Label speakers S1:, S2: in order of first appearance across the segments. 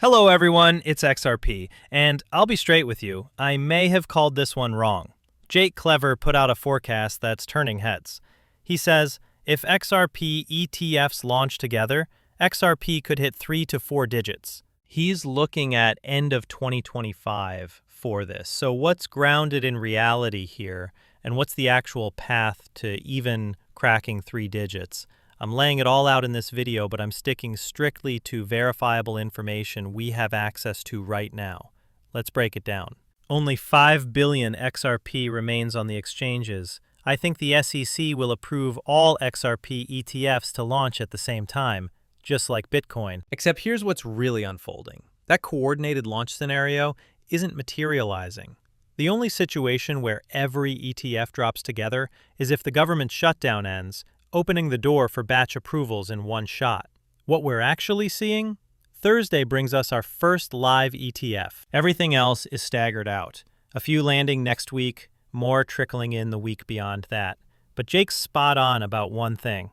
S1: Hello everyone, it's XRP, and I'll be straight with you, I may have called this one wrong. Jake Claver put out a forecast that's turning heads. He says, if XRP ETFs launch together, XRP could hit 3 to 4 digits. He's looking at end of 2025 for this. So what's grounded in reality here, and what's the actual path to even cracking 3 digits? I'm laying it all out in this video, but I'm sticking strictly to verifiable information we have access to right now. Let's break it down. Only 5 billion XRP remains on the exchanges. I think the SEC will approve all XRP ETFs to launch at the same time, just like Bitcoin. Except here's what's really unfolding. That coordinated launch scenario isn't materializing. The only situation where every ETF drops together is if the government shutdown ends, opening the door for batch approvals in one shot. What we're actually seeing? Thursday brings us our first live ETF. Everything else is staggered out. A few landing next week, more trickling in the week beyond that. But Jake's spot on about one thing: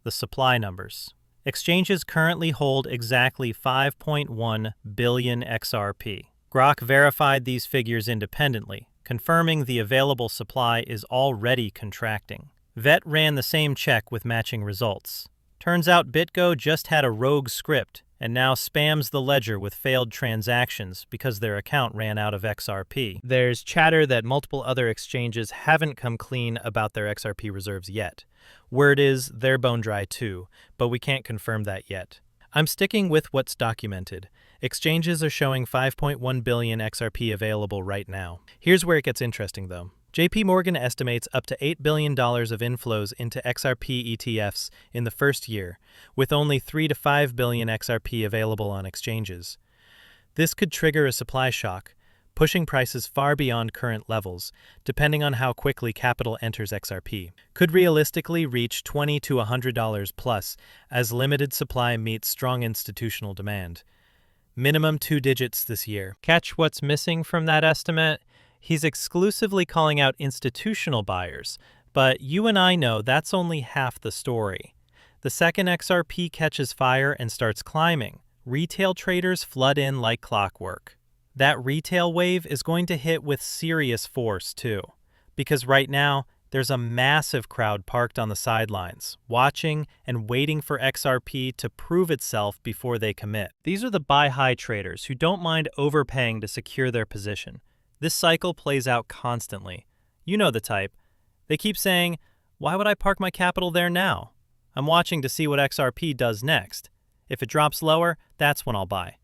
S1: the supply numbers. Exchanges currently hold exactly 5.1 billion XRP. Grok verified these figures independently, confirming the available supply is already contracting. Vet ran the same check with matching results. Turns out BitGo just had a rogue script and now spams the ledger with failed transactions because their account ran out of XRP. There's chatter that multiple other exchanges haven't come clean about their XRP reserves yet. Word is they're bone dry too, but we can't confirm that yet. I'm sticking with what's documented. Exchanges are showing 5.1 billion XRP available right now. Here's where it gets interesting though. JP Morgan estimates up to $8 billion of inflows into XRP ETFs in the first year, with only 3 to 5 billion XRP available on exchanges. This could trigger a supply shock, pushing prices far beyond current levels, depending on how quickly capital enters XRP. Could realistically reach $20 to $100 plus as limited supply meets strong institutional demand. Minimum 2 digits this year. Catch what's missing from that estimate? He's exclusively calling out institutional buyers, but you and I know that's only half the story. The second XRP catches fire and starts climbing, retail traders flood in like clockwork. That retail wave is going to hit with serious force too, because right now there's a massive crowd parked on the sidelines, watching and waiting for XRP to prove itself before they commit. These are the buy-high traders who don't mind overpaying to secure their position. This cycle plays out constantly. You know the type. They keep saying, why would I park my capital there now? I'm watching to see what XRP does next. If it drops lower, that's when I'll buy.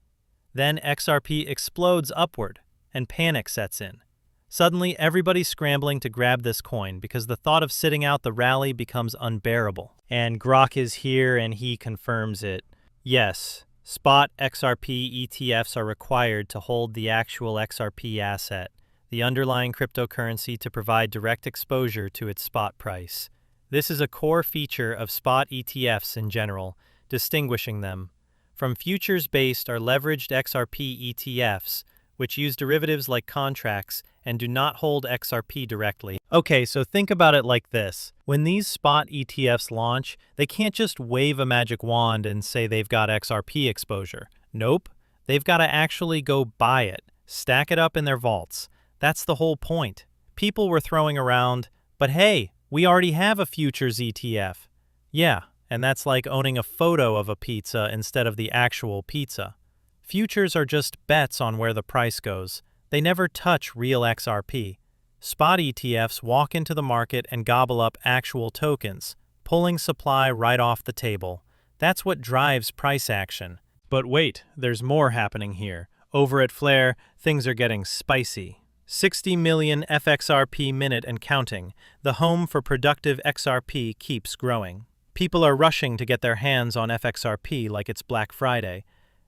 S1: Then XRP explodes upward, and panic sets in. Suddenly, everybody's scrambling to grab this coin because the thought of sitting out the rally becomes unbearable. And Grok is here and he confirms it. Yes. Spot XRP ETFs are required to hold the actual XRP asset, the underlying cryptocurrency, to provide direct exposure to its spot price. This is a core feature of spot ETFs in general, distinguishing them from futures-based or leveraged XRP ETFs, which use derivatives like contracts and do not hold XRP directly. Okay, so think about it like this. When these spot ETFs launch, they can't just wave a magic wand and say they've got XRP exposure. Nope, they've got to actually go buy it, stack it up in their vaults. That's the whole point. People were throwing around, but hey, we already have a futures ETF. Yeah, and that's like owning a photo of a pizza instead of the actual pizza. Futures are just bets on where the price goes. They never touch real XRP. Spot ETFs walk into the market and gobble up actual tokens, pulling supply right off the table. That's what drives price action. But wait, there's more happening here. Over at Flare, things are getting spicy. 60 million FXRP minute and counting. The home for productive XRP keeps growing. People are rushing to get their hands on FXRP like it's Black Friday.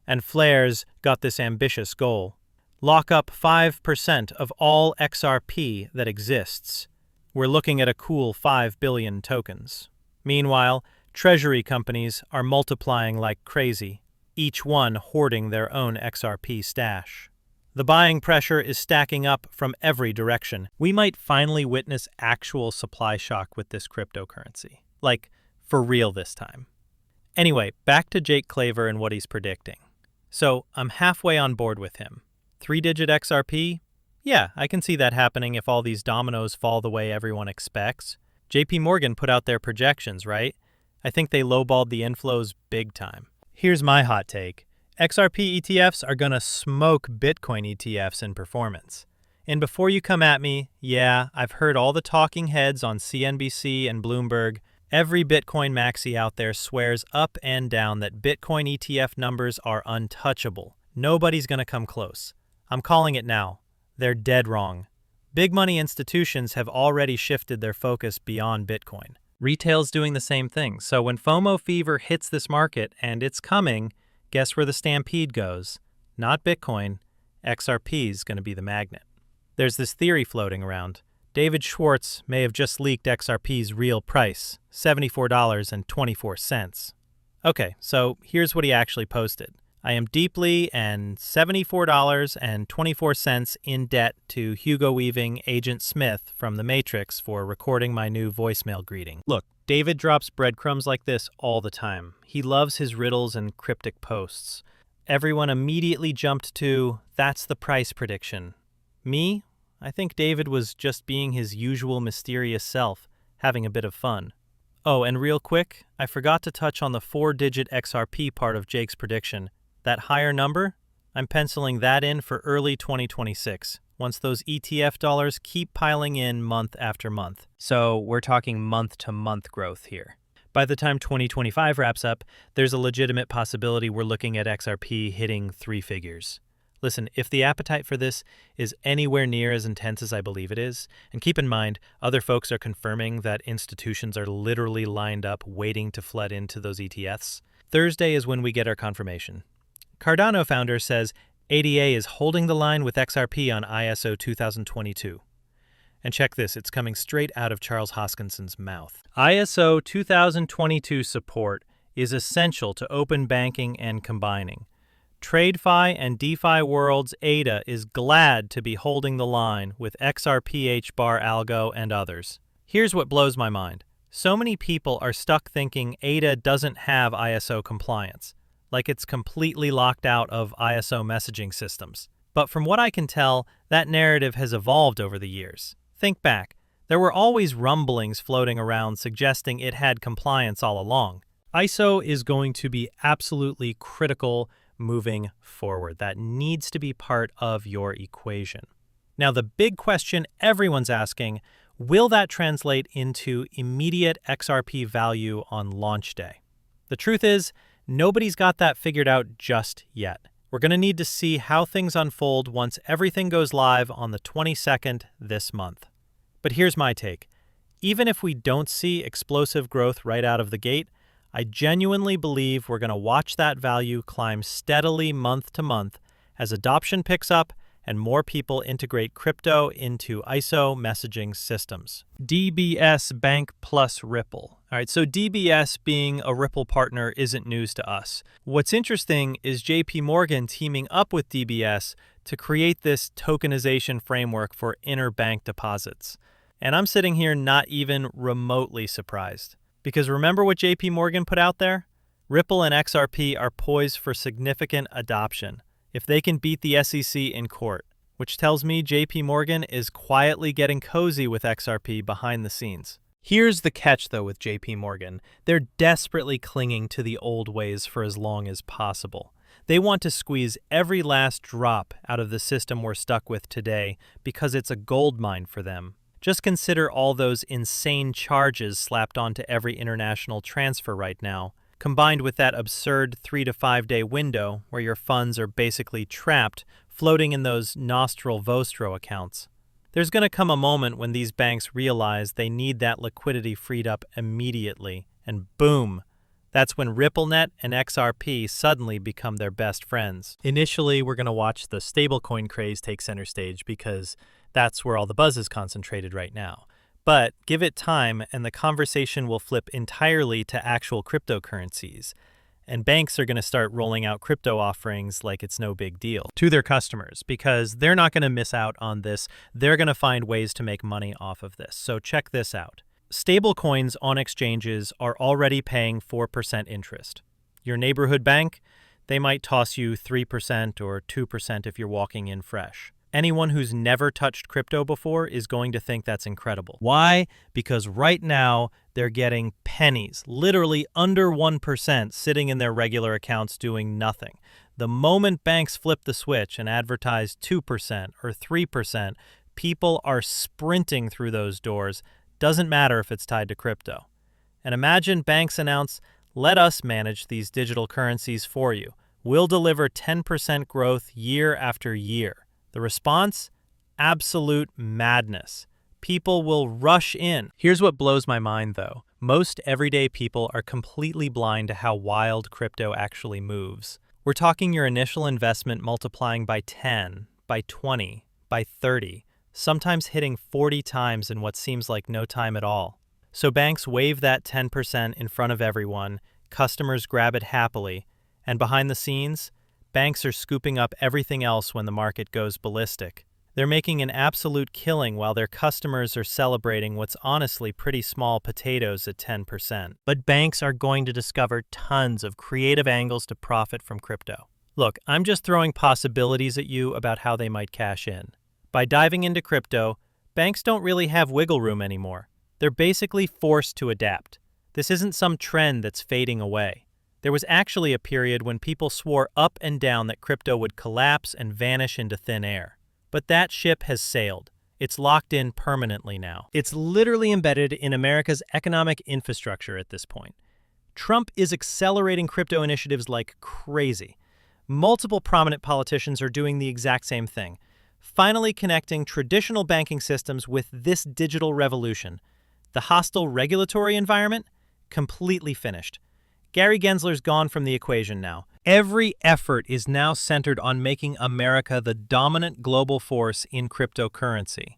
S1: And Flare's got this ambitious goal. Lock up 5% of all XRP that exists. We're looking at a cool 5 billion tokens. Meanwhile, treasury companies are multiplying like crazy, each one hoarding their own XRP stash. The buying pressure is stacking up from every direction. We might finally witness actual supply shock with this cryptocurrency. Like, for real this time. Anyway, back to Jake Claver and what he's predicting. So I'm halfway on board with him. 3-digit XRP? Yeah, I can see that happening if all these dominoes fall the way everyone expects. JP Morgan put out their projections, right? I think they lowballed the inflows big time. Here's my hot take. XRP ETFs are going to smoke Bitcoin ETFs in performance. And before you come at me, yeah, I've heard all the talking heads on CNBC and Bloomberg. Every Bitcoin maxi out there swears up and down that Bitcoin ETF numbers are untouchable. Nobody's going to come close. I'm calling it now. They're dead wrong. Big money institutions have already shifted their focus beyond Bitcoin. Retail's doing the same thing. So when FOMO fever hits this market, and it's coming, guess where the stampede goes? Not Bitcoin. XRP's going to be the magnet. There's this theory floating around. David Schwartz may have just leaked XRP's real price, $74.24. Okay, so here's what he actually posted. I am deeply and $74.24 in debt to Hugo Weaving Agent Smith from The Matrix for recording my new voicemail greeting. Look, David drops breadcrumbs like this all the time. He loves his riddles and cryptic posts. Everyone immediately jumped to, that's the price prediction. Me? I think David was just being his usual mysterious self, having a bit of fun. Oh, and real quick, I forgot to touch on the 4-digit XRP part of Jake's prediction. That higher number? I'm penciling that in for early 2026, once those ETF dollars keep piling in month after month. So we're talking month-to-month growth here. By the time 2025 wraps up, there's a legitimate possibility we're looking at XRP hitting 3 figures. Listen, if the appetite for this is anywhere near as intense as I believe it is, and keep in mind, other folks are confirming that institutions are literally lined up waiting to flood into those ETFs, Thursday is when we get our confirmation. Cardano founder says ADA is holding the line with XRP on ISO 2022. And check this, it's coming straight out of Charles Hoskinson's mouth. ISO 2022 support is essential to open banking and combining. TradeFi and DeFi World's ADA is glad to be holding the line with XRP HBAR Algo and others. Here's what blows my mind. So many people are stuck thinking ADA doesn't have ISO compliance, like it's completely locked out of ISO messaging systems. But from what I can tell, that narrative has evolved over the years. Think back. There were always rumblings floating around suggesting it had compliance all along. ISO is going to be absolutely critical moving forward. That needs to be part of your equation. Now, the big question everyone's asking, will that translate into immediate XRP value on launch day? The truth is, nobody's got that figured out just yet. We're going to need to see how things unfold once everything goes live on the 22nd this month. But here's my take. Even if we don't see explosive growth right out of the gate, I genuinely believe we're going to watch that value climb steadily month to month as adoption picks up and more people integrate crypto into ISO messaging systems. DBS Bank plus Ripple. All right, so DBS being a Ripple partner isn't news to us. What's interesting is JP Morgan teaming up with DBS to create this tokenization framework for interbank deposits. And I'm sitting here not even remotely surprised. Because remember what JP Morgan put out there? Ripple and XRP are poised for significant adoption if they can beat the SEC in court, which tells me JP Morgan is quietly getting cozy with XRP behind the scenes. Here's the catch, though, with JP Morgan. They're desperately clinging to the old ways for as long as possible. They want to squeeze every last drop out of the system we're stuck with today because it's a gold mine for them. Just consider all those insane charges slapped onto every international transfer right now, combined with that absurd 3 to 5 day window where your funds are basically trapped, floating in those Nostro Vostro accounts. There's going to come a moment when these banks realize they need that liquidity freed up immediately, and boom! That's when RippleNet and XRP suddenly become their best friends. Initially, we're going to watch the stablecoin craze take center stage because that's where all the buzz is concentrated right now. But give it time and the conversation will flip entirely to actual cryptocurrencies. And banks are going to start rolling out crypto offerings like it's no big deal to their customers because they're not going to miss out on this. They're going to find ways to make money off of this. So check this out. Stablecoins on exchanges are already paying 4% interest. Your neighborhood bank, They might toss you 3% or 2% if you're walking in fresh. Anyone who's never touched crypto before is going to think that's incredible. Why? Because right now they're getting pennies, literally under 1%, sitting in their regular accounts doing nothing. The moment banks flip the switch and advertise 2% or 3%, people are sprinting through those doors. Doesn't matter if it's tied to crypto. And imagine banks announce, let us manage these digital currencies for you. We'll deliver 10% growth year after year. The response? Absolute madness. People will rush in. Here's what blows my mind, though. Most everyday people are completely blind to how wild crypto actually moves. We're talking your initial investment multiplying by 10, by 20, by 30, sometimes hitting 40 times in what seems like no time at all. So banks wave that 10% in front of everyone, customers grab it happily, and behind the scenes, banks are scooping up everything else when the market goes ballistic. They're making an absolute killing while their customers are celebrating what's honestly pretty small potatoes at 10%. But banks are going to discover tons of creative angles to profit from crypto. Look, I'm just throwing possibilities at you about how they might cash in. By diving into crypto, banks don't really have wiggle room anymore. They're basically forced to adapt. This isn't some trend that's fading away. There was actually a period when people swore up and down that crypto would collapse and vanish into thin air. But that ship has sailed. It's locked in permanently now. It's literally embedded in America's economic infrastructure at this point. Trump is accelerating crypto initiatives like crazy. Multiple prominent politicians are doing the exact same thing, finally connecting traditional banking systems with this digital revolution. The hostile regulatory environment? Completely finished. Gary Gensler's gone from the equation now. Every effort is now centered on making America the dominant global force in cryptocurrency.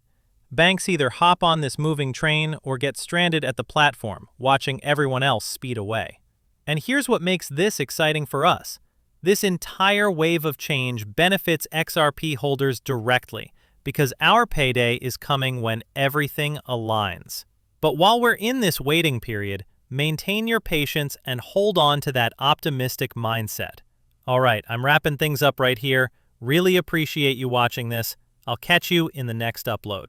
S1: Banks either hop on this moving train or get stranded at the platform, watching everyone else speed away. And here's what makes this exciting for us. This entire wave of change benefits XRP holders directly, because our payday is coming when everything aligns. But while we're in this waiting period, maintain your patience and hold on to that optimistic mindset. All right, I'm wrapping things up right here. Really appreciate you watching this. I'll catch you in the next upload.